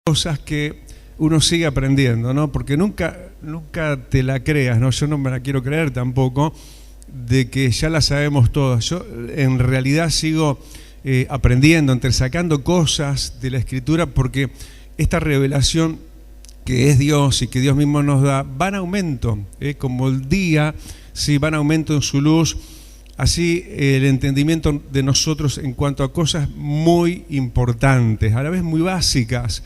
Cosas que uno sigue aprendiendo, ¿no? Porque nunca te la creas, ¿no? Yo no me la quiero creer tampoco, de que ya la sabemos todas. Yo en realidad sigo aprendiendo, entresacando cosas de la Escritura, porque esta revelación que es Dios y que Dios mismo nos da, va en aumento, como el día, sí, va en aumento en su luz. Así el entendimiento de nosotros en cuanto a cosas muy importantes, a la vez muy básicas,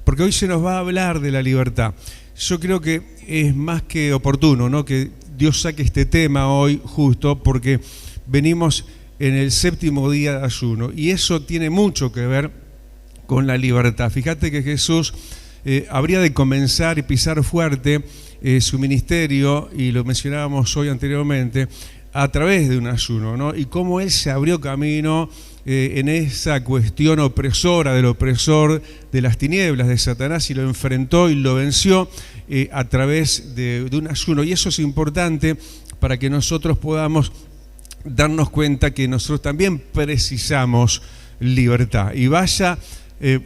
porque hoy se nos va a hablar de la libertad. Yo creo que es más que oportuno, ¿no?, que Dios saque este tema hoy, justo porque venimos en el 7º día de ayuno, y eso tiene mucho que ver con la libertad. Fíjate que Jesús habría de comenzar y pisar fuerte su ministerio, y lo mencionábamos hoy anteriormente, a través de un ayuno, ¿no? Y cómo Él se abrió camino en esa cuestión opresora del opresor de las tinieblas, de Satanás, y lo enfrentó y lo venció a través de un ayuno. Y eso es importante para que nosotros podamos darnos cuenta que nosotros también precisamos libertad. Y vaya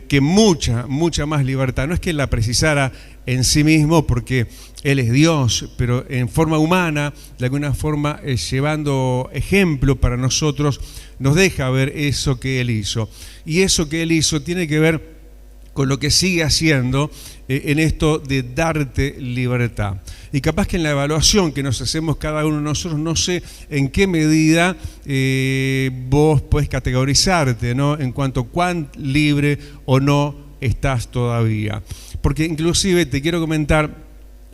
que mucha más libertad. No es que Él la precisara en sí mismo, porque Él es Dios, pero en forma humana, de alguna forma, llevando ejemplo para nosotros, nos deja ver eso que Él hizo. Y eso que Él hizo tiene que ver con lo que sigue haciendo en esto de darte libertad. Y capaz que en la evaluación que nos hacemos cada uno de nosotros, no sé en qué medida vos podés categorizarte, ¿no?, en cuanto a cuán libre o no estás todavía. Porque inclusive te quiero comentar,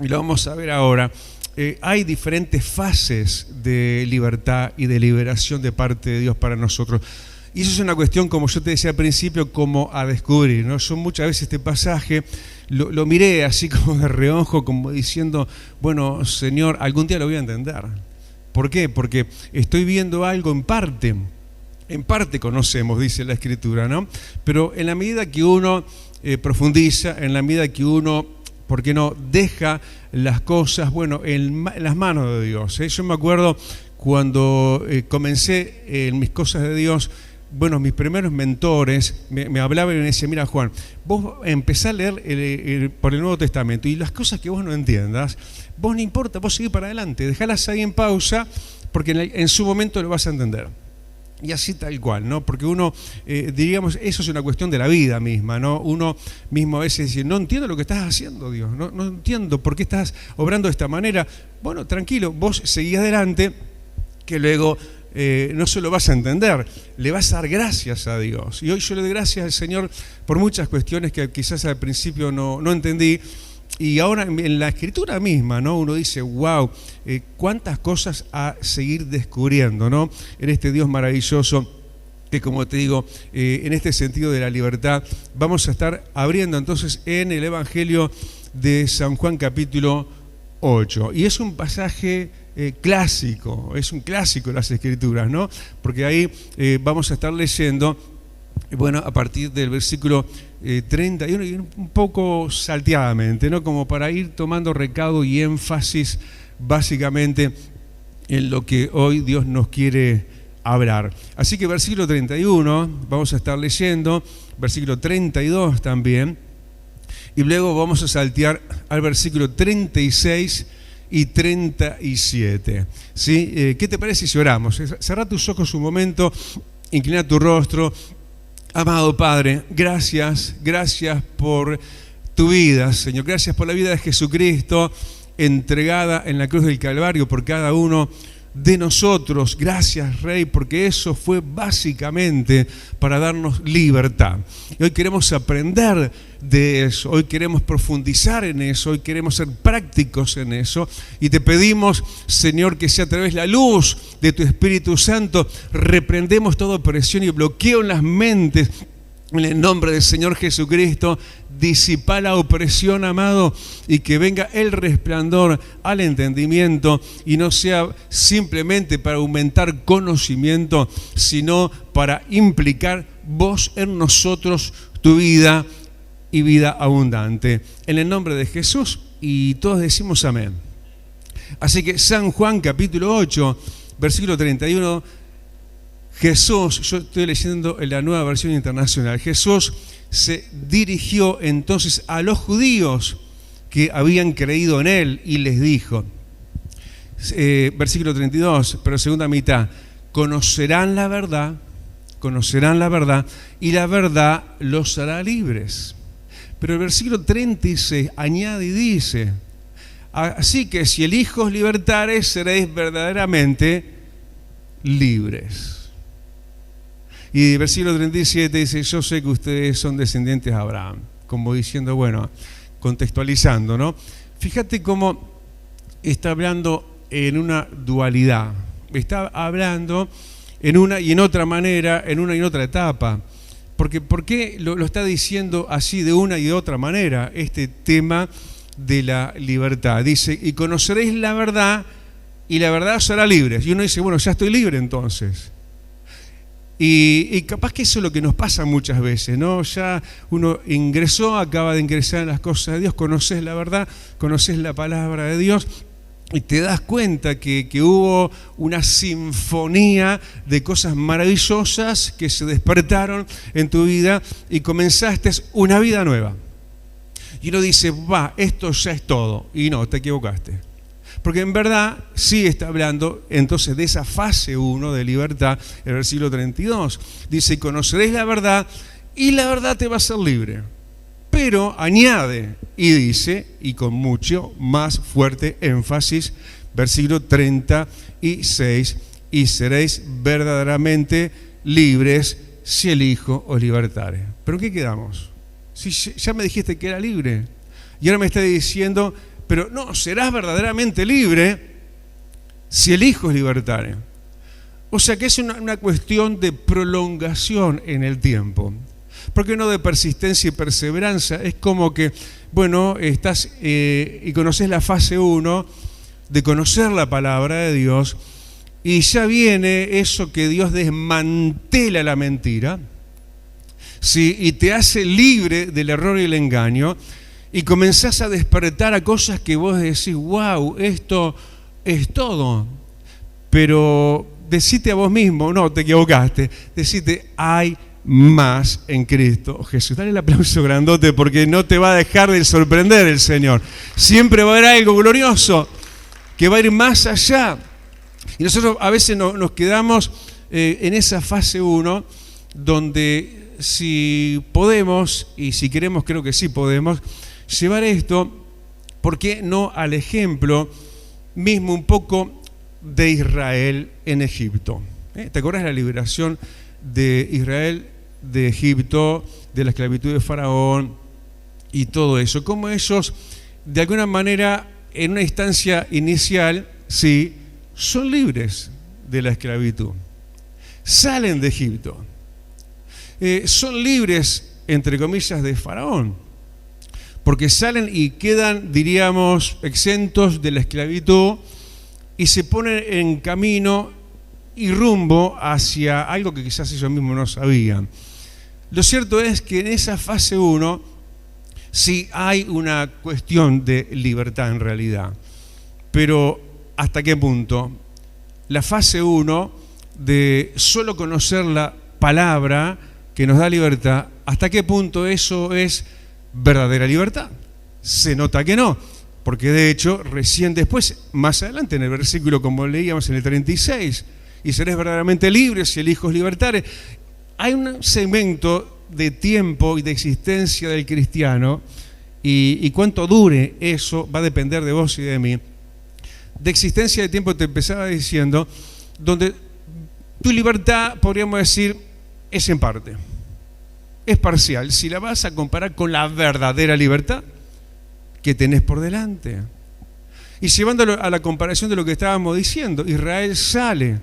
y lo vamos a ver ahora, hay diferentes fases de libertad y de liberación de parte de Dios para nosotros. Y eso es una cuestión, como yo te decía al principio, como a descubrir, ¿no? Yo muchas veces este pasaje lo miré así como de reojo, como diciendo, bueno, Señor, algún día lo voy a entender. ¿Por qué? Porque estoy viendo algo en parte conocemos, dice la Escritura, ¿no? Pero en la medida que uno profundiza, en la medida que uno, ¿por qué no?, deja las cosas, bueno, en las manos de Dios. Yo me acuerdo cuando comencé en mis cosas de Dios, bueno, mis primeros mentores me hablaban y me decían, mira, Juan, vos empezá a leer por el Nuevo Testamento, y las cosas que vos no entiendas, vos no importa, vos seguís para adelante, dejalas ahí en pausa, porque en su momento lo vas a entender. Y así tal cual, ¿no? Porque uno, diríamos, eso es una cuestión de la vida misma, ¿no? Uno mismo a veces dice, no entiendo lo que estás haciendo, Dios, no entiendo por qué estás obrando de esta manera. Bueno, tranquilo, vos seguís adelante, que luego no se lo vas a entender, le vas a dar gracias a Dios. Y hoy yo le doy gracias al Señor por muchas cuestiones que quizás al principio no entendí. Y ahora en la Escritura misma, ¿no?, uno dice, wow, cuántas cosas a seguir descubriendo, ¿no?, en este Dios maravilloso, que, como te digo, en este sentido de la libertad, vamos a estar abriendo entonces en el Evangelio de San Juan capítulo 8. Y es un pasaje clásico, es un clásico de las Escrituras, ¿no?, porque ahí vamos a estar leyendo, bueno, a partir del versículo 31, y un poco salteadamente, ¿no?, como para ir tomando recaudo y énfasis básicamente en lo que hoy Dios nos quiere hablar. Así que versículo 31 vamos a estar leyendo, versículo 32 también, y luego vamos a saltear al versículo 36 y 37. ¿Sí? ¿Qué te parece si oramos? Cerrá tus ojos un momento, inclina tu rostro. Amado Padre, gracias por tu vida, Señor. Gracias por la vida de Jesucristo entregada en la cruz del Calvario por cada uno de nosotros. Gracias, Rey, porque eso fue básicamente para darnos libertad. Y hoy queremos aprender de eso, hoy queremos profundizar en eso, hoy queremos ser prácticos en eso, y te pedimos, Señor, que sea a través de la luz de tu Espíritu Santo, reprendemos toda opresión y bloqueo en las mentes. En el nombre del Señor Jesucristo, disipa la opresión, amado, y que venga el resplandor al entendimiento, y no sea simplemente para aumentar conocimiento, sino para implicar vos en nosotros tu vida y vida abundante. En el nombre de Jesús, y todos decimos amén. Así que San Juan capítulo 8, versículo 31, Jesús, yo estoy leyendo en la Nueva Versión Internacional, Jesús se dirigió entonces a los judíos que habían creído en Él y les dijo, versículo 32, pero segunda mitad, conocerán la verdad y la verdad los hará libres. Pero el versículo 36 añade y dice, así que si el Hijo os libertare, seréis verdaderamente libres. Y el versículo 37 dice, yo sé que ustedes son descendientes de Abraham, como diciendo, bueno, contextualizando, ¿no? Fíjate cómo está hablando en una dualidad, está hablando en una y en otra manera, en una y en otra etapa. Porque ¿por qué lo está diciendo así de una y de otra manera este tema de la libertad? Dice, y conoceréis la verdad y la verdad os hará libres. Y uno dice, bueno, ya estoy libre entonces. Y capaz que eso es lo que nos pasa muchas veces, ¿no? Ya uno acaba de ingresar en las cosas de Dios, conoces la verdad, conoces la palabra de Dios y te das cuenta que hubo una sinfonía de cosas maravillosas que se despertaron en tu vida y comenzaste una vida nueva. Y uno dice, esto ya es todo. Y no, te equivocaste. Porque en verdad sí está hablando entonces de esa fase 1 de libertad, el versículo 32. Dice, conoceréis la verdad y la verdad te va a hacer libre. Pero añade y dice, y con mucho más fuerte énfasis, versículo 36, y seréis verdaderamente libres si el Hijo os libertare. ¿Pero en qué quedamos? Si ya me dijiste que era libre y ahora me está diciendo, pero no, serás verdaderamente libre si el Hijo es libertare. O sea que es una cuestión de prolongación en el tiempo. ¿Por qué no de persistencia y perseverancia? Es como que, bueno, estás y conoces la fase 1 de conocer la palabra de Dios y ya viene eso que Dios desmantela la mentira, ¿sí? Y te hace libre del error y el engaño. Y comenzás a despertar a cosas que vos decís, wow, esto es todo. Pero decite a vos mismo, no, te equivocaste. Decite, hay más en Cristo Jesús. Dale el aplauso grandote porque no te va a dejar de sorprender el Señor. Siempre va a haber algo glorioso que va a ir más allá. Y nosotros a veces nos quedamos en esa fase 1 donde si podemos, y si queremos creo que sí podemos, llevar esto, ¿por qué no al ejemplo mismo un poco de Israel en Egipto? ¿Te acuerdas de la liberación de Israel de Egipto, de la esclavitud de Faraón y todo eso? Cómo ellos, de alguna manera, en una instancia inicial, sí, son libres de la esclavitud. Salen de Egipto. Son libres, entre comillas, de Faraón. Porque salen y quedan, diríamos, exentos de la esclavitud y se ponen en camino y rumbo hacia algo que quizás ellos mismos no sabían. Lo cierto es que en esa fase 1 sí hay una cuestión de libertad en realidad. Pero ¿hasta qué punto? La fase 1 de solo conocer la palabra que nos da libertad, ¿hasta qué punto eso es verdadera libertad? Se nota que no, porque de hecho recién después, más adelante en el versículo como leíamos en el 36, y seréis verdaderamente libres si el Hijo os libertare, hay un segmento de tiempo y de existencia del cristiano, y cuánto dure eso va a depender de vos y de mí. De existencia de tiempo te empezaba diciendo, donde tu libertad, podríamos decir, es en parte. Es parcial, si la vas a comparar con la verdadera libertad que tenés por delante. Y llevándolo a la comparación de lo que estábamos diciendo, Israel sale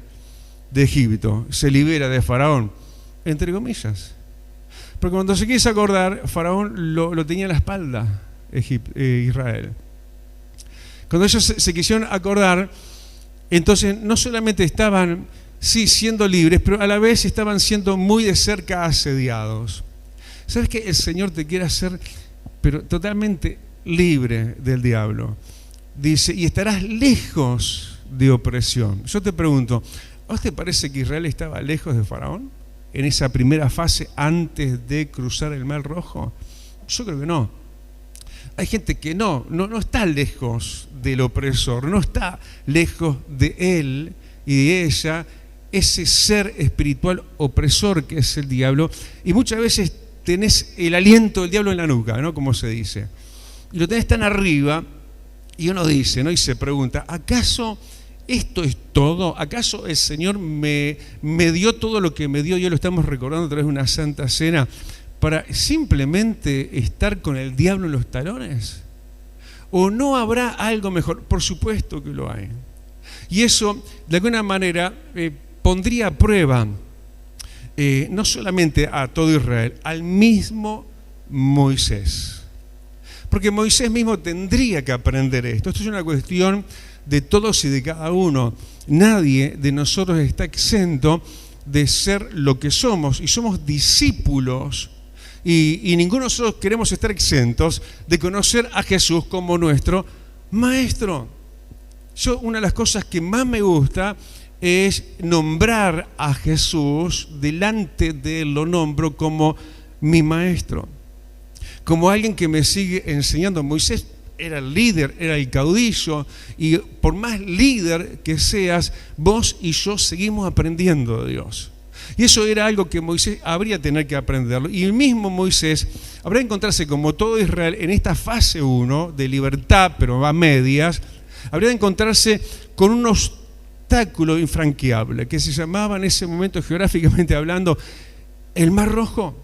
de Egipto, se libera de Faraón, entre comillas. Porque cuando se quiso acordar, Faraón lo tenía en la espalda, Israel. Cuando ellos se quisieron acordar, entonces no solamente estaban, sí, siendo libres, pero a la vez estaban siendo muy de cerca asediados. ¿Sabes que el Señor te quiere hacer, pero totalmente libre del diablo? Dice, y estarás lejos de opresión. Yo te pregunto, ¿A usted parece que Israel estaba lejos de Faraón en esa primera fase antes de cruzar el Mar Rojo? Yo creo que no. Hay gente que no está lejos del opresor, no está lejos de él y de ella, ese ser espiritual opresor que es el diablo, y muchas veces tenés el aliento del diablo en la nuca, ¿no? Como se dice. Y lo tenés tan arriba, y uno dice, ¿no? Y se pregunta, ¿acaso esto es todo? ¿Acaso el Señor me dio todo lo que me dio? Y hoy lo estamos recordando a través de una santa cena, para simplemente estar con el diablo en los talones. ¿O no habrá algo mejor? Por supuesto que lo hay. Y eso, de alguna manera, pondría a prueba no solamente a todo Israel, al mismo Moisés. Porque Moisés mismo tendría que aprender esto. Esto es una cuestión de todos y de cada uno. Nadie de nosotros está exento de ser lo que somos, y somos discípulos. Y ninguno de nosotros queremos estar exentos de conocer a Jesús como nuestro Maestro. Una de las cosas que más me gusta es nombrar a Jesús, delante de él lo nombro como mi Maestro, como alguien que me sigue enseñando. Moisés era el líder, era el caudillo, y por más líder que seas, vos y yo seguimos aprendiendo de Dios. Y eso era algo que Moisés habría de tener que aprenderlo. Y el mismo Moisés habría de encontrarse, como todo Israel, en esta fase 1 de libertad, pero a medias, habría de encontrarse con un obstáculo infranqueable, que se llamaba en ese momento, geográficamente hablando, el Mar Rojo.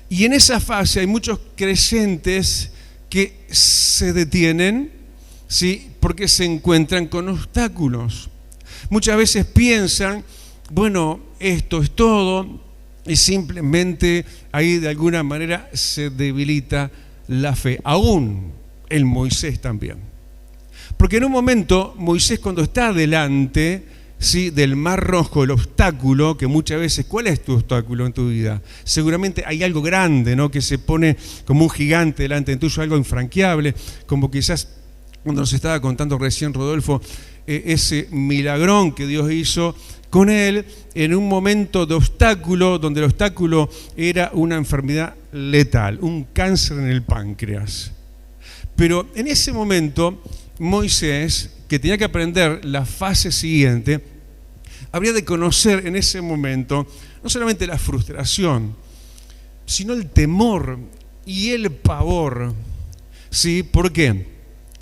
Y en esa fase hay muchos creyentes que se detienen, ¿sí?, porque se encuentran con obstáculos. Muchas veces piensan, bueno, esto es todo, y simplemente ahí de alguna manera se debilita la fe. Aún el Moisés también. Porque en un momento Moisés, cuando está delante, ¿sí?, del Mar Rojo, el obstáculo, que muchas veces, ¿cuál es tu obstáculo en tu vida? Seguramente hay algo grande, ¿no?, que se pone como un gigante delante de tuyo, algo infranqueable, como quizás cuando nos estaba contando recién Rodolfo, ese milagrón que Dios hizo con él en un momento de obstáculo, donde el obstáculo era una enfermedad letal, un cáncer en el páncreas. Pero en ese momento, Moisés, que tenía que aprender la fase siguiente, habría de conocer en ese momento no solamente la frustración, sino el temor y el pavor. ¿Sí? ¿Por qué?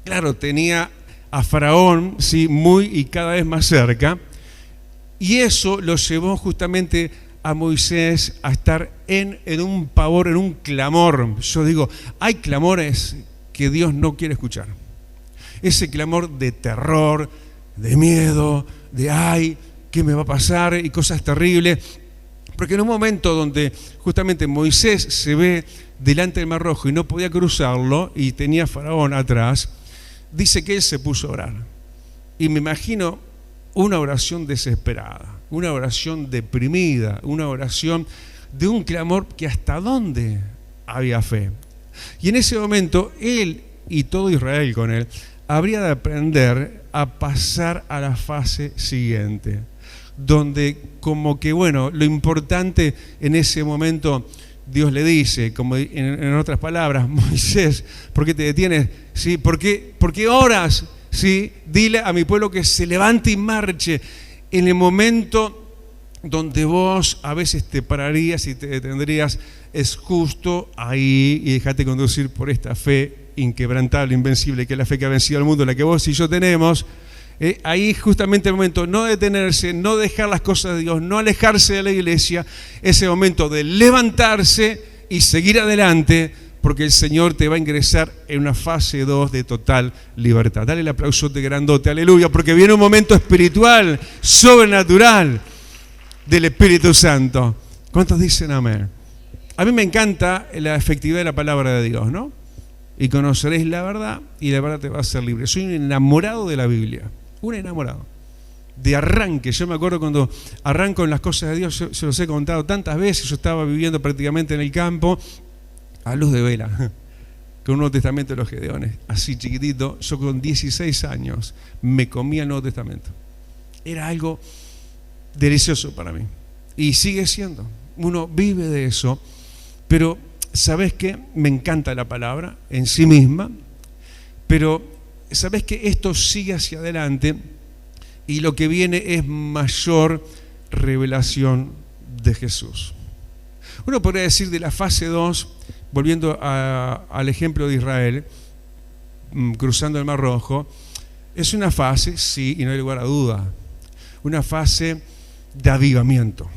Claro, tenía a Faraón, ¿sí?, muy y cada vez más cerca, y eso lo llevó justamente a Moisés a estar en un pavor, en un clamor. Yo digo, hay clamores que Dios no quiere escuchar. Ese clamor de terror, de miedo, de ay, ¿qué me va a pasar? Y cosas terribles. Porque en un momento donde justamente Moisés se ve delante del Mar Rojo y no podía cruzarlo, y tenía a Faraón atrás, dice que él se puso a orar. Y me imagino una oración desesperada, una oración deprimida, una oración de un clamor que hasta dónde había fe. Y en ese momento él y todo Israel con él habría de aprender a pasar a la fase siguiente, donde como que bueno, lo importante en ese momento, Dios le dice, como en otras palabras, Moisés, ¿por qué te detienes? ¿Sí? ¿Por qué oras? ¿Sí? Dile a mi pueblo que se levante y marche. En el momento donde vos a veces te pararías y te detendrías, es justo ahí, y dejate conducir por esta fe inquebrantable, invencible, que es la fe que ha vencido al mundo, la que vos y yo tenemos. Ahí justamente el momento, no detenerse, no dejar las cosas de Dios, no alejarse de la iglesia, ese momento de levantarse y seguir adelante, porque el Señor te va a ingresar en una fase 2 de total libertad. Dale el aplausote grandote, aleluya, porque viene un momento espiritual, sobrenatural del Espíritu Santo. ¿Cuántos dicen amén? A mí me encanta la efectividad de la palabra de Dios, ¿no? Y conoceréis la verdad, y la verdad te va a hacer libre. Soy un enamorado de la Biblia, un enamorado. De arranque, yo me acuerdo cuando arranco en las cosas de Dios, se los he contado tantas veces, yo estaba viviendo prácticamente en el campo, a luz de vela, con un Nuevo Testamento de los Gedeones, así chiquitito. Yo con 16 años me comía el Nuevo Testamento. Era algo delicioso para mí. Y sigue siendo. Uno vive de eso. Pero, ¿sabes qué? Me encanta la palabra en sí misma. Pero, ¿sabes qué? Esto sigue hacia adelante y lo que viene es mayor revelación de Jesús. Uno podría decir de la fase 2, volviendo al ejemplo de Israel, cruzando el Mar Rojo, es una fase, sí, y no hay lugar a duda, una fase de avivamiento.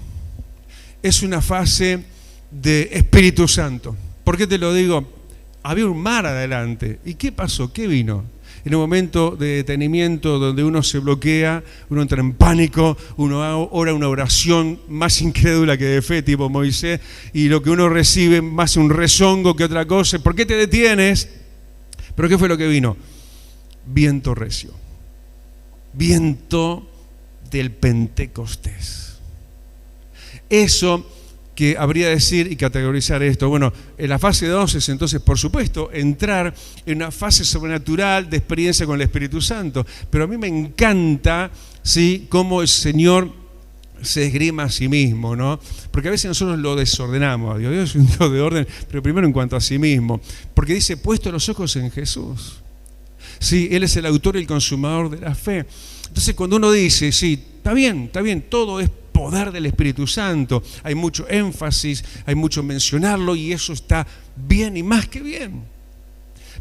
Es una fase de Espíritu Santo. ¿Por qué te lo digo? Había un mar adelante. ¿Y qué pasó? ¿Qué vino? En un momento de detenimiento donde uno se bloquea, uno entra en pánico, uno ora una oración más incrédula que de fe, tipo Moisés, y lo que uno recibe más un rezongo que otra cosa. ¿Por qué te detienes? ¿Pero qué fue lo que vino? Viento recio. Viento del Pentecostés. Eso que habría de decir y categorizar esto. Bueno, en la fase 2 es entonces, por supuesto, entrar en una fase sobrenatural de experiencia con el Espíritu Santo. Pero a mí me encanta, ¿sí?, cómo el Señor se esgrima a sí mismo, ¿no? Porque a veces nosotros lo desordenamos a Dios. Dios es un Dios de orden, pero primero en cuanto a sí mismo. Porque dice, puesto los ojos en Jesús. Sí, Él es el autor y el consumador de la fe. Entonces cuando uno dice, sí, está bien, todo es poder del Espíritu Santo, hay mucho énfasis, hay mucho mencionarlo y eso está bien y más que bien.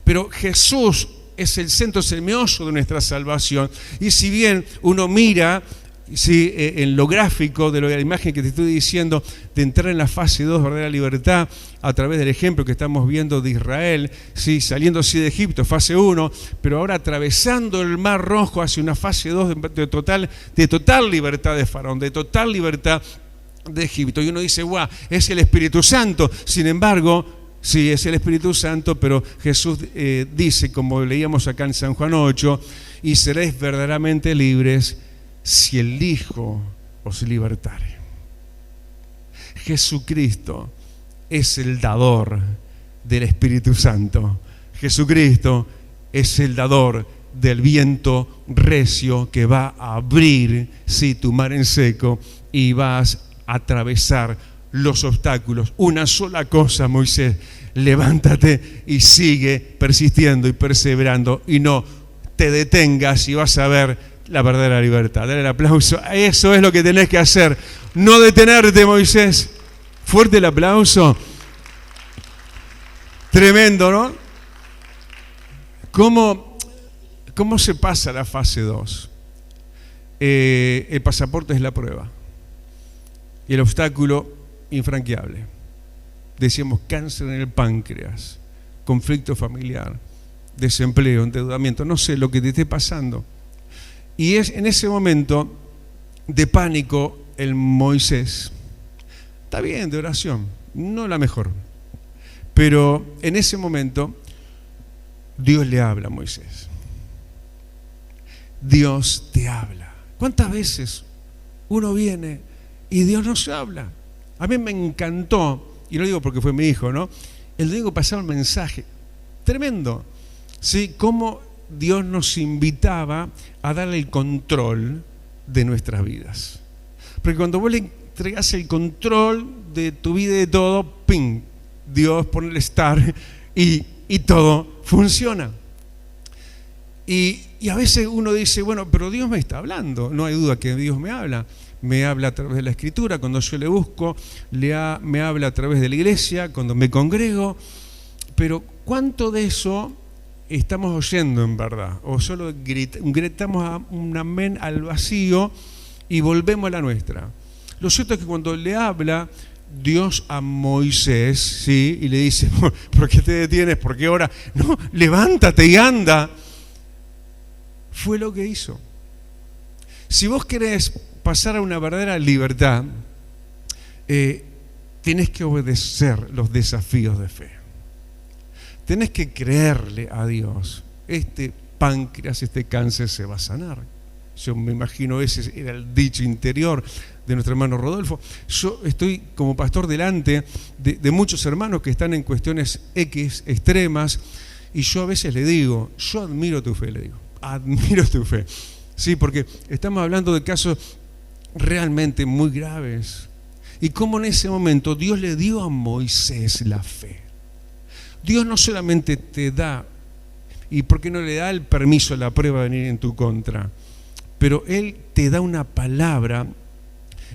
Pero Jesús es el centro, es el meollo de nuestra salvación. Y si bien uno mira, sí, en lo gráfico de la imagen que te estoy diciendo, de entrar en la fase 2, verdadera libertad, a través del ejemplo que estamos viendo de Israel, sí, saliendo así de Egipto, fase 1, pero ahora atravesando el Mar Rojo hacia una fase 2 de total libertad de Faraón, de total libertad de Egipto. Y uno dice, guau, es el Espíritu Santo. Sin embargo, sí, es el Espíritu Santo, pero Jesús dice, como leíamos acá en San Juan 8, y seréis verdaderamente libres si el Hijo os libertare. Jesucristo es el dador del Espíritu Santo. Jesucristo es el dador del viento recio que va a abrir, sí, tu mar en seco y vas a atravesar los obstáculos. Una sola cosa, Moisés, levántate y sigue persistiendo y perseverando y no te detengas y vas a ver la verdadera libertad. Dale el aplauso. Eso es lo que tenés que hacer. No detenerte, Moisés. Fuerte el aplauso. Tremendo, ¿no? ¿Cómo se pasa la fase 2? El pasaporte es la prueba. Y el obstáculo infranqueable. Decíamos cáncer en el páncreas, conflicto familiar, desempleo, endeudamiento, no sé lo que te esté pasando. Y es en ese momento de pánico el Moisés, está bien, de oración, no la mejor, pero en ese momento Dios le habla a Moisés. Dios te habla. ¿Cuántas veces uno viene y Dios no se habla? A mí me encantó, y lo digo porque fue mi hijo, ¿no? El domingo pasaba un mensaje tremendo, ¿sí? Cómo Dios nos invitaba a darle el control de nuestras vidas. Porque cuando vos le entregás el control de tu vida y de todo, ¡ping!, Dios pone el start y todo funciona. Y a veces uno dice, bueno, pero Dios me está hablando. No hay duda que Dios me habla. Me habla a través de la Escritura, cuando yo le busco, me habla a través de la iglesia, cuando me congrego. Pero ¿cuánto de eso estamos oyendo en verdad? O solo gritamos un amén al vacío y volvemos a la nuestra. Lo cierto es que cuando le habla Dios a Moisés, ¿sí?, y le dice, ¿por qué te detienes? ¿Por qué ahora? No, levántate y anda. Fue lo que hizo. Si vos querés pasar a una verdadera libertad, tenés que obedecer los desafíos de fe. Tenés que creerle a Dios. Este páncreas, este cáncer se va a sanar. Yo me imagino ese era el dicho interior de nuestro hermano Rodolfo. Yo estoy como pastor delante de muchos hermanos que están en cuestiones X extremas y yo a veces le digo, yo admiro tu fe, le digo, admiro tu fe. Sí, porque estamos hablando de casos realmente muy graves. Y cómo en ese momento Dios le dio a Moisés la fe. Dios no solamente te da, y por qué no le da el permiso a la prueba de venir en tu contra, pero Él te da una palabra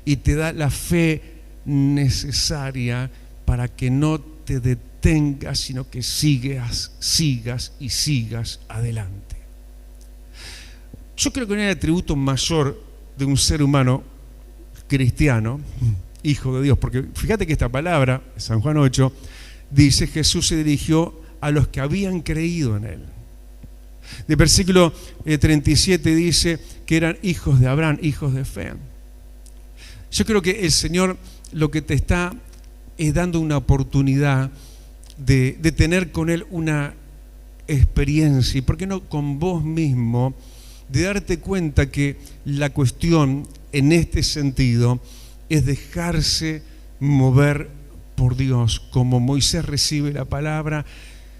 y te da la fe necesaria para que no te detengas, sino que sigas y sigas adelante. Yo creo que no hay atributo mayor de un ser humano cristiano, hijo de Dios, porque fíjate que esta palabra, San Juan 8, dice: Jesús se dirigió a los que habían creído en Él. Del versículo 37 dice que eran hijos de Abraham, hijos de fe. Yo creo que el Señor lo que te está es dando una oportunidad de tener con Él una experiencia, y por qué no con vos mismo, de darte cuenta que la cuestión en este sentido es dejarse mover por Dios, como Moisés recibe la palabra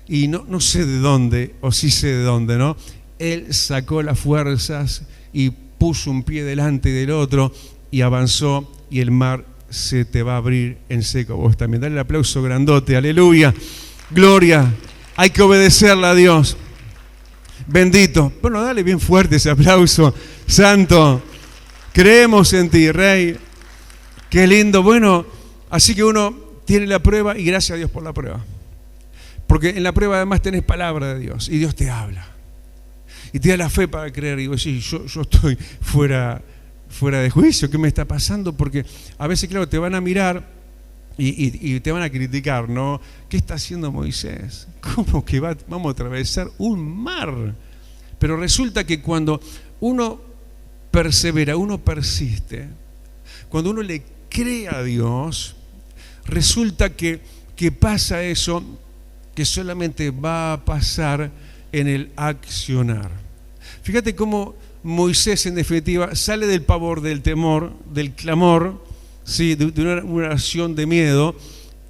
y no sé de dónde, o sí sé de dónde, ¿no? Él sacó las fuerzas y puso un pie delante del otro y avanzó, y el mar se te va a abrir en seco. Vos también, dale el aplauso grandote, aleluya, gloria, hay que obedecerle a Dios. Bendito. Bueno, dale bien fuerte ese aplauso, santo. Creemos en ti, Rey. Qué lindo. Bueno, así que uno tiene la prueba, y gracias a Dios por la prueba. Porque en la prueba además tenés palabra de Dios, y Dios te habla. Y te da la fe para creer. Y vos decís: yo estoy fuera de juicio, ¿qué me está pasando? Porque a veces, claro, te van a mirar y te van a criticar, ¿no? ¿Qué está haciendo Moisés? ¿Cómo que vamos a atravesar un mar? Pero resulta que cuando uno persevera, uno persiste, cuando uno le cree a Dios, resulta que pasa eso que solamente va a pasar en el accionar. Fíjate cómo Moisés, en definitiva, sale del pavor, del temor, del clamor, ¿sí? de una oración de miedo,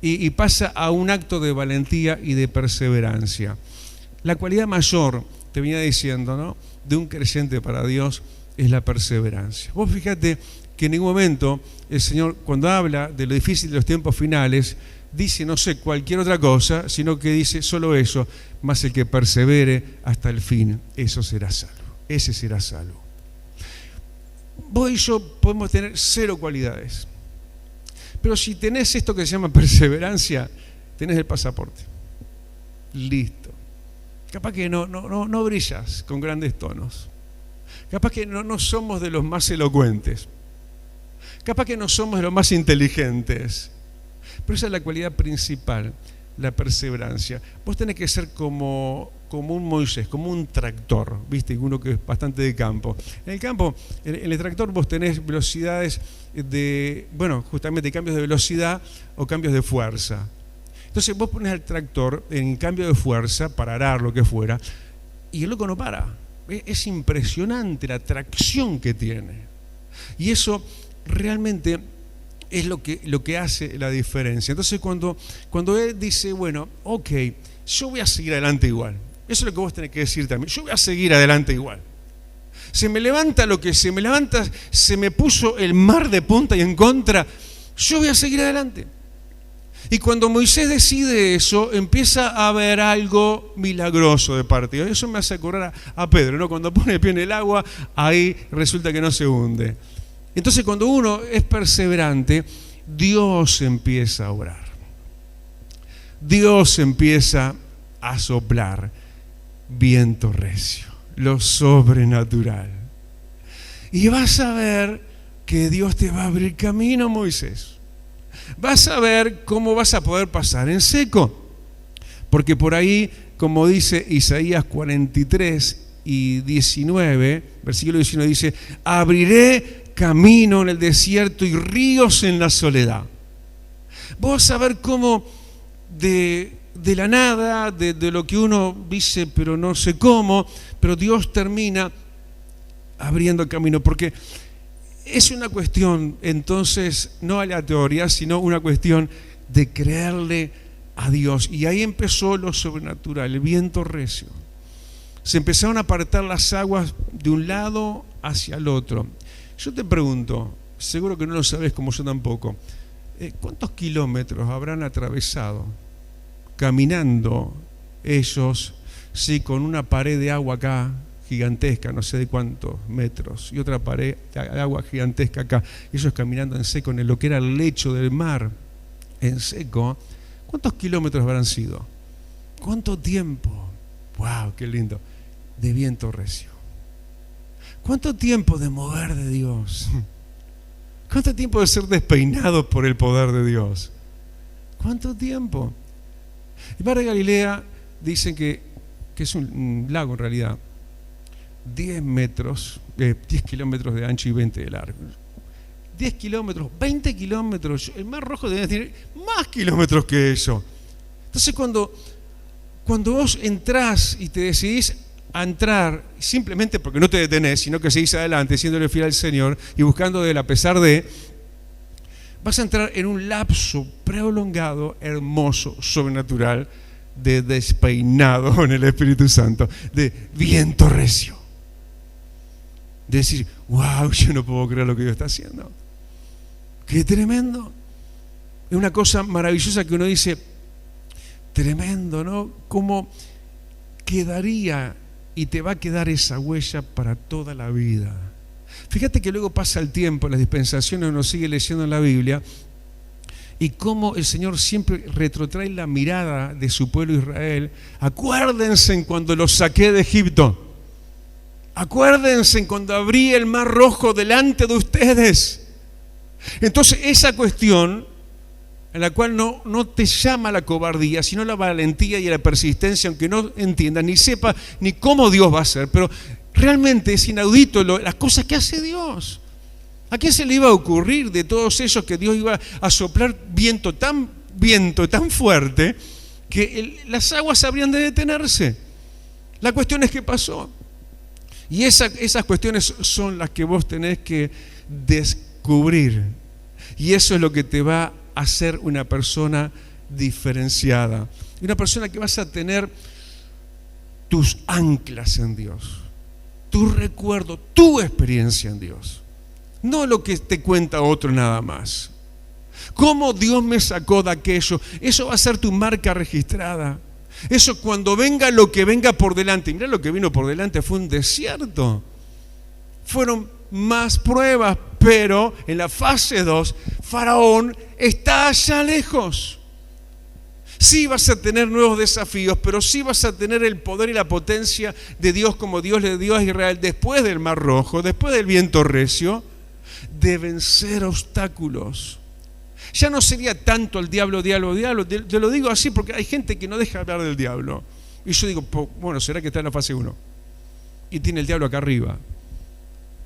y pasa a un acto de valentía y de perseverancia. La cualidad mayor, te venía diciendo, ¿no?, de un creyente para Dios es la perseverancia. Vos fíjate que en ningún momento el Señor, cuando habla de lo difícil de los tiempos finales, dice no sé cualquier otra cosa, sino que dice solo eso: mas el que persevere hasta el fin, eso será salvo. Ese será salvo. Vos y yo podemos tener 0 cualidades, pero si tenés esto que se llama perseverancia, tenés el pasaporte. Listo. Capaz que no brillas con grandes tonos. Capaz que no somos de los más elocuentes. Capaz que no somos de los más inteligentes. Pero esa es la cualidad principal, la perseverancia. Vos tenés que ser como un Moisés, como un tractor, ¿viste? Uno que es bastante de campo. En el campo, en el tractor vos tenés velocidades justamente cambios de velocidad o cambios de fuerza. Entonces vos pones al tractor en cambio de fuerza para arar lo que fuera, y el loco no para. Es impresionante la tracción que tiene. Y eso realmente es lo que hace la diferencia. Entonces cuando él dice, bueno, ok, yo voy a seguir adelante igual. Eso es lo que vos tenés que decir también. Yo voy a seguir adelante igual. Se me levanta lo que se me levanta, se me puso el mar de punta y en contra, yo voy a seguir adelante. Y cuando Moisés decide eso, empieza a haber algo milagroso de parte de Dios. Eso me hace acordar a Pedro, ¿no? Cuando pone el pie en el agua, ahí resulta que no se hunde. Entonces cuando uno es perseverante, Dios empieza a obrar. Dios empieza a soplar viento recio, lo sobrenatural. Y vas a ver que Dios te va a abrir camino, Moisés. Vas a ver cómo vas a poder pasar en seco. Porque por ahí, como dice Isaías 43 y 19, versículo 19 dice: abriré camino en el desierto y ríos en la soledad. Vos vas a ver cómo de la nada, de lo que uno dice pero no sé cómo, pero Dios termina abriendo camino, porque es una cuestión entonces no aleatoria, sino una cuestión de creerle a Dios. Y ahí empezó lo sobrenatural, el viento recio. Se empezaron a apartar las aguas de un lado hacia el otro. Yo te pregunto, seguro que no lo sabes como yo tampoco. ¿Cuántos kilómetros habrán atravesado caminando ellos, sí, con una pared de agua acá gigantesca, no sé de cuántos metros, y otra pared de agua gigantesca acá, ellos caminando en seco en lo que era el lecho del mar en seco? ¿Cuántos kilómetros habrán sido? ¿Cuánto tiempo? ¡Wow! ¡Qué lindo! De viento recio. ¿Cuánto tiempo de mover de Dios? ¿Cuánto tiempo de ser despeinado por el poder de Dios? ¿Cuánto tiempo? El mar de Galilea dicen que es un lago en realidad. 10 kilómetros de ancho y 20 de largo. 10 kilómetros, 20 kilómetros. El Mar Rojo debe tener más kilómetros que eso. Entonces cuando vos entrás y te decidís a entrar, simplemente porque no te detenés, sino que seguís adelante, siéndole fiel al Señor y buscando de Él a pesar de, vas a entrar en un lapso prolongado, hermoso, sobrenatural, de despeinado en el Espíritu Santo, de viento recio. De decir, wow, yo no puedo creer lo que Dios está haciendo. ¡Qué tremendo! Es una cosa maravillosa que uno dice, tremendo, ¿no? ¿Cómo quedaría y te va a quedar esa huella para toda la vida? Fíjate que luego pasa el tiempo, las dispensaciones, uno sigue leyendo en la Biblia, y cómo el Señor siempre retrotrae la mirada de su pueblo Israel. Acuérdense en cuando los saqué de Egipto. Acuérdense en cuando abrí el Mar Rojo delante de ustedes. Entonces esa cuestión en la cual no te llama la cobardía, sino la valentía y la persistencia, aunque no entienda ni sepa ni cómo Dios va a hacer, pero realmente es inaudito las cosas que hace Dios. ¿A quién se le iba a ocurrir de todos esos que Dios iba a soplar viento tan fuerte que las aguas habrían de detenerse? La cuestión es que pasó. Y esas cuestiones son las que vos tenés que descubrir. Y eso es lo que te va a hacer una persona diferenciada. Una persona que vas a tener tus anclas en Dios, tu recuerdo, tu experiencia en Dios. No lo que te cuenta otro nada más. ¿Cómo Dios me sacó de aquello? Eso va a ser tu marca registrada. Eso cuando venga lo que venga por delante. Mirá, lo que vino por delante fue un desierto. Fueron más pruebas, pero en la fase 2, Faraón está allá lejos. Sí vas a tener nuevos desafíos, pero sí vas a tener el poder y la potencia de Dios como Dios le dio a Israel después del Mar Rojo, después del viento recio, de vencer obstáculos. Ya no sería tanto el diablo. Te lo digo así porque hay gente que no deja hablar del diablo. Y yo digo, bueno, ¿será que está en la fase 1? Y tiene el diablo acá arriba.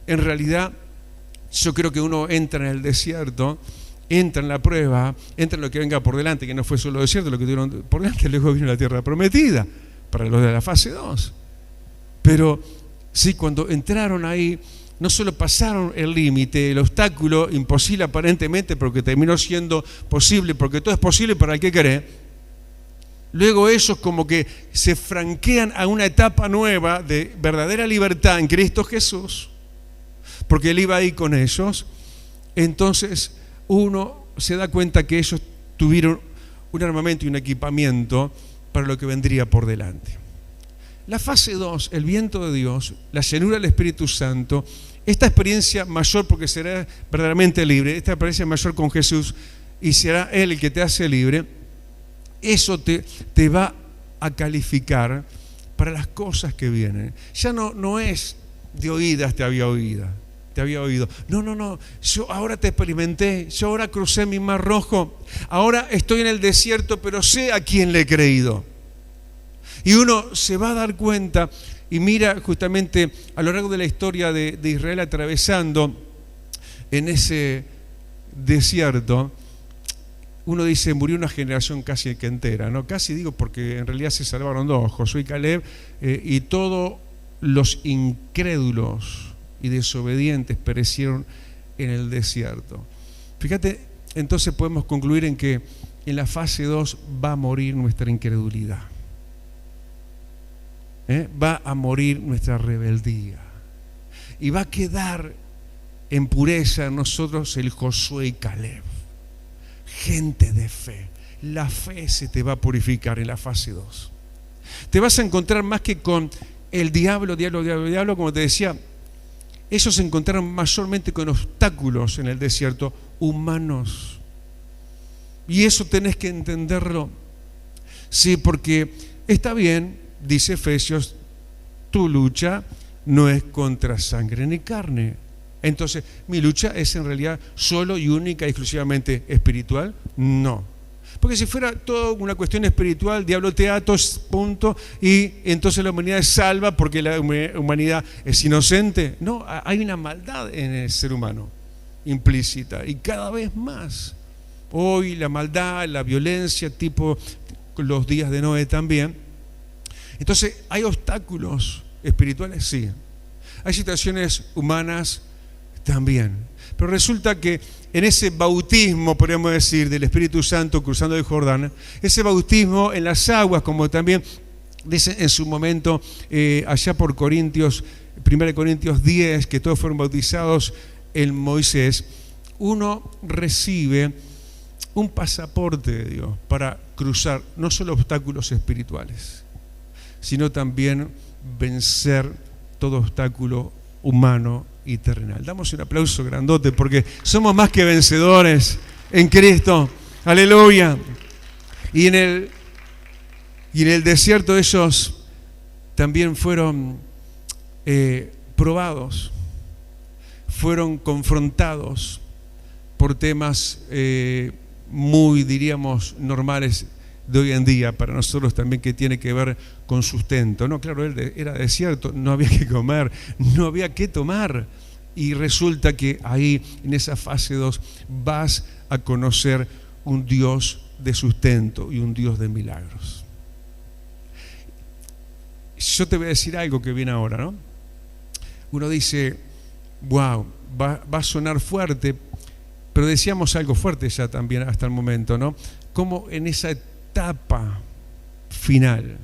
En realidad, yo creo que uno entra en el desierto, entra en la prueba, entra en lo que venga por delante, que no fue solo desierto, lo que tuvieron por delante, luego vino la tierra prometida, para los de la fase 2. Pero sí, cuando entraron ahí, no solo pasaron el límite, el obstáculo imposible aparentemente, porque terminó siendo posible, porque todo es posible para el que cree. Luego ellos como que se franquean a una etapa nueva de verdadera libertad en Cristo Jesús, porque Él iba ahí con ellos. Entonces uno se da cuenta que ellos tuvieron un armamento y un equipamiento para lo que vendría por delante. La fase 2, el viento de Dios, la llenura del Espíritu Santo, esta experiencia mayor porque será verdaderamente libre, esta experiencia mayor con Jesús y será Él el que te hace libre, eso te va a calificar para las cosas que vienen. Ya no es de oídas te había oído. No, yo ahora te experimenté, yo ahora crucé mi Mar Rojo, ahora estoy en el desierto, pero sé a quién le he creído. Y uno se va a dar cuenta y mira justamente a lo largo de la historia de Israel atravesando en ese desierto. Uno dice, murió una generación casi que entera, ¿no? Casi digo porque en realidad se salvaron dos, Josué y Caleb, y todos los incrédulos y desobedientes perecieron en el desierto. Fíjate, entonces podemos concluir en que en la fase 2 va a morir nuestra incredulidad. Va a morir nuestra rebeldía y va a quedar en pureza en nosotros el Josué y Caleb. Gente de fe. La fe se te va a purificar en la fase 2. Te vas a encontrar más que con el diablo, como te decía. Ellos se encontraron mayormente con obstáculos en el desierto, humanos. Y eso tenés que entenderlo. Sí, porque está bien, dice Efesios, tu lucha no es contra sangre ni carne. Entonces, ¿mi lucha es en realidad solo y única y exclusivamente espiritual? No. Porque si fuera toda una cuestión espiritual, el diablo te ata, punto, y entonces la humanidad es salva porque la humanidad es inocente. No, hay una maldad en el ser humano, implícita, y cada vez más. Hoy la maldad, la violencia, tipo los días de Noé también. Entonces, ¿hay obstáculos espirituales? Sí. Hay situaciones humanas también. Pero resulta que en ese bautismo, podríamos decir, del Espíritu Santo cruzando el Jordán, ese bautismo en las aguas, como también dice en su momento allá por Corintios, 1 Corintios 10, que todos fueron bautizados en Moisés, uno recibe un pasaporte de Dios para cruzar no solo obstáculos espirituales, sino también vencer todo obstáculo humano y terrenal. Damos un aplauso grandote porque somos más que vencedores en Cristo. Aleluya. Y en el desierto ellos también fueron probados, fueron confrontados por temas muy, diríamos, normales de hoy en día para nosotros también, que tiene que ver con sustento. No, claro, era desierto, no había que comer, no había que tomar. Y resulta que ahí, en esa fase 2, vas a conocer un Dios de sustento y un Dios de milagros. Yo te voy a decir algo que viene ahora, ¿no? Uno dice, wow, va a sonar fuerte, pero decíamos algo fuerte ya también hasta el momento, ¿no? Como en esa etapa final,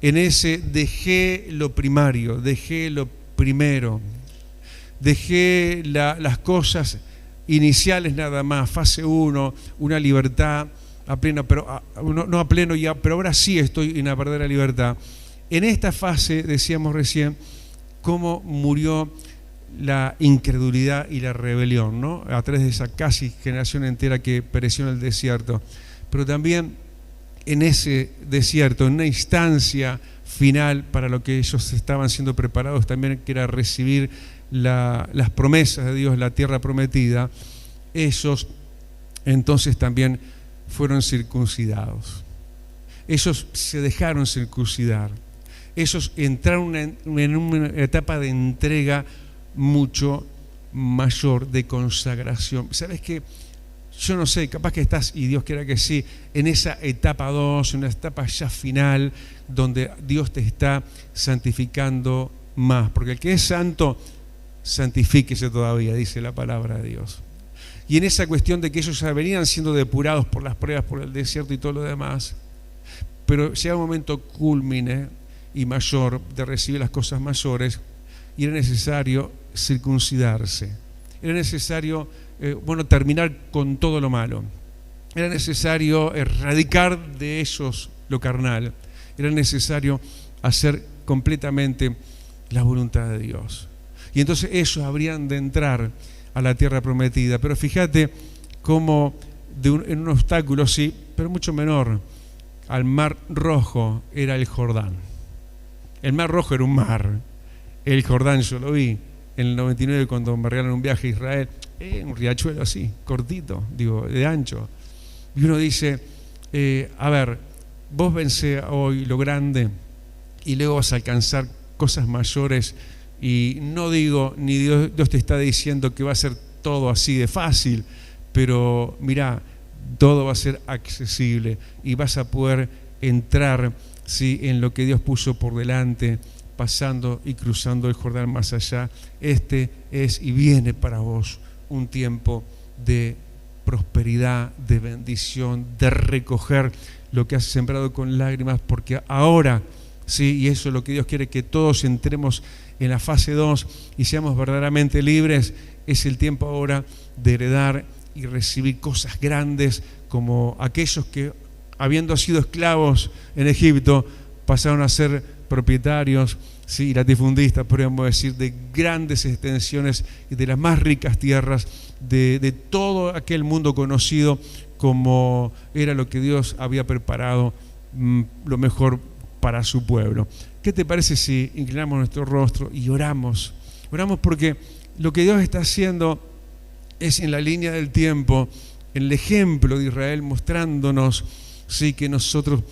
en ese dejé lo primario, dejé lo primero, dejé las cosas iniciales nada más, fase 1, una libertad a pleno, pero no a pleno ya, pero ahora sí estoy en la verdadera libertad. En esta fase, decíamos recién, cómo murió la incredulidad y la rebelión, ¿no? A través de esa casi generación entera que pereció en el desierto. Pero también en ese desierto, en una instancia final para lo que ellos estaban siendo preparados también, que era recibir las promesas de Dios, la tierra prometida, ellos entonces también fueron circuncidados. Ellos se dejaron circuncidar. Ellos entraron en una etapa de entrega mucho mayor, de consagración. ¿Sabes qué? Yo no sé, capaz que estás, y Dios quiera que sí, en esa etapa 2, en una etapa ya final, donde Dios te está santificando más. Porque el que es santo, santifíquese todavía, dice la palabra de Dios. Y en esa cuestión de que ellos ya venían siendo depurados por las pruebas, por el desierto y todo lo demás, pero llega un momento cúlmine y mayor de recibir las cosas mayores, y era necesario circuncidarse. Era necesario terminar con todo lo malo. Era necesario erradicar de ellos lo carnal. Era necesario hacer completamente la voluntad de Dios. Y entonces ellos habrían de entrar a la tierra prometida. Pero fíjate cómo en un obstáculo, sí, pero mucho menor, al mar Rojo era el Jordán. El mar Rojo era un mar. El Jordán, yo lo vi en el 99 cuando me regalaron un viaje a Israel, un riachuelo así, cortito, de ancho. Y uno dice, a ver, vos vencé hoy lo grande y luego vas a alcanzar cosas mayores, y no digo, ni Dios te está diciendo que va a ser todo así de fácil, pero mirá, todo va a ser accesible y vas a poder entrar, ¿sí?, en lo que Dios puso por delante, pasando y cruzando el Jordán más allá. Este es y viene para vos un tiempo de prosperidad, de bendición, de recoger lo que has sembrado con lágrimas, porque ahora Sí, y eso es lo que Dios quiere, que todos entremos en la fase 2 y seamos verdaderamente libres. Es el tiempo ahora de heredar y recibir cosas grandes, como aquellos que, habiendo sido esclavos en Egipto, pasaron a ser propietarios, sí, latifundistas, podríamos decir, de grandes extensiones y de las más ricas tierras de todo aquel mundo conocido, como era lo que Dios había preparado, lo mejor para su pueblo. ¿Qué te parece si inclinamos nuestro rostro y oramos? Oramos porque lo que Dios está haciendo es en la línea del tiempo, en el ejemplo de Israel, mostrándonos, sí, que nosotros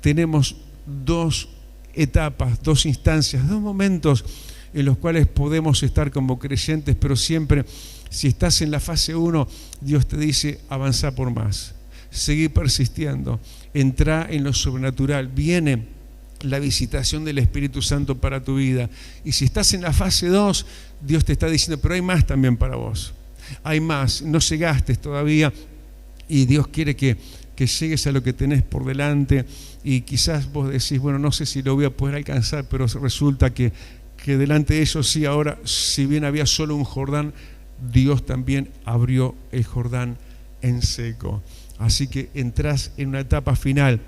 tenemos dos etapas, dos instancias, dos momentos en los cuales podemos estar como creyentes, pero siempre, si estás en la fase 1, Dios te dice, avanza por más, seguí persistiendo, entra en lo sobrenatural, viene la visitación del Espíritu Santo para tu vida. Y si estás en la fase 2, Dios te está diciendo, pero hay más también para vos, hay más, no llegaste todavía, y Dios quiere que llegues a lo que tenés por delante. Y quizás vos decís, bueno, no sé si lo voy a poder alcanzar, pero resulta que delante de ellos sí, ahora, si bien había solo un Jordán, Dios también abrió el Jordán en seco. Así que entrás en una etapa final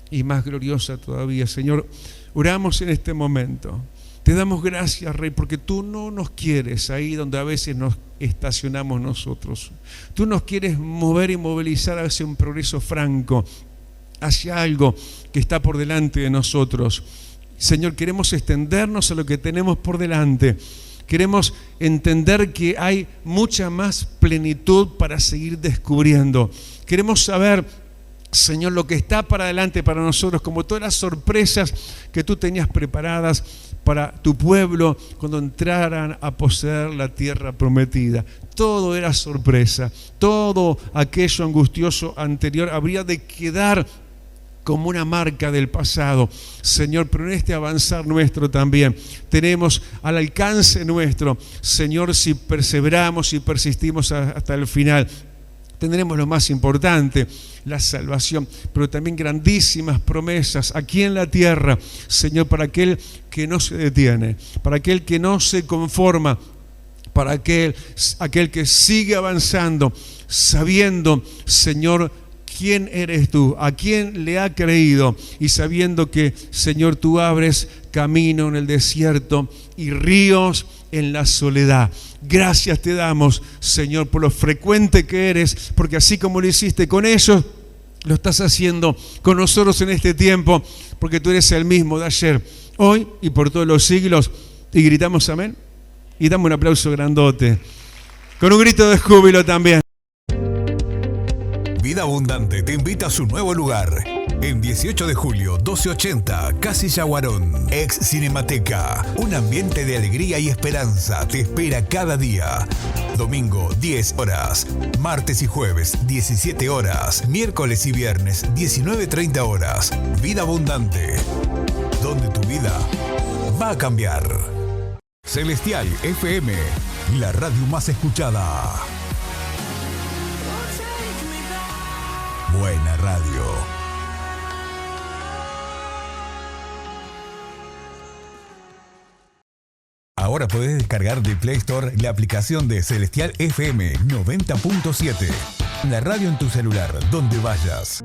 y más gloriosa todavía. Señor, oramos en este momento. Te damos gracias, Rey, porque tú no nos quieres ahí donde a veces nos estacionamos nosotros. Tú nos quieres mover y movilizar hacia un progreso franco, hacia algo que está por delante de nosotros. Señor, queremos extendernos a lo que tenemos por delante. Queremos entender que hay mucha más plenitud para seguir descubriendo. Queremos saber, Señor, lo que está para adelante para nosotros, como todas las sorpresas que tú tenías preparadas para tu pueblo cuando entraran a poseer la tierra prometida. Todo era sorpresa, todo aquello angustioso anterior habría de quedar como una marca del pasado, Señor, pero en este avanzar nuestro también tenemos al alcance nuestro, Señor, si perseveramos y persistimos hasta el final, tendremos lo más importante, la salvación, pero también grandísimas promesas aquí en la tierra, Señor, para aquel que no se detiene, para aquel que no se conforma, para aquel que sigue avanzando, sabiendo, Señor, quién eres tú, a quién le ha creído, y sabiendo que, Señor, tú abres camino en el desierto y ríos en la soledad. Gracias te damos, Señor, por lo frecuente que eres, porque así como lo hiciste con ellos, lo estás haciendo con nosotros en este tiempo, porque tú eres el mismo de ayer, hoy y por todos los siglos. Y gritamos amén. Y dame un aplauso grandote, con un grito de júbilo también. Vida Abundante te invita a su nuevo lugar. En 18 de julio, 1280, Casilla Guarón, ex Cinemateca. Un ambiente de alegría y esperanza te espera cada día. Domingo, 10 horas. Martes y jueves, 17 horas. Miércoles y viernes, 19:30 horas. Vida Abundante, donde tu vida va a cambiar. Celestial FM, la radio más escuchada. Buena radio. Ahora podés descargar de Play Store la aplicación de Celestial FM 90.7. La radio en tu celular, donde vayas.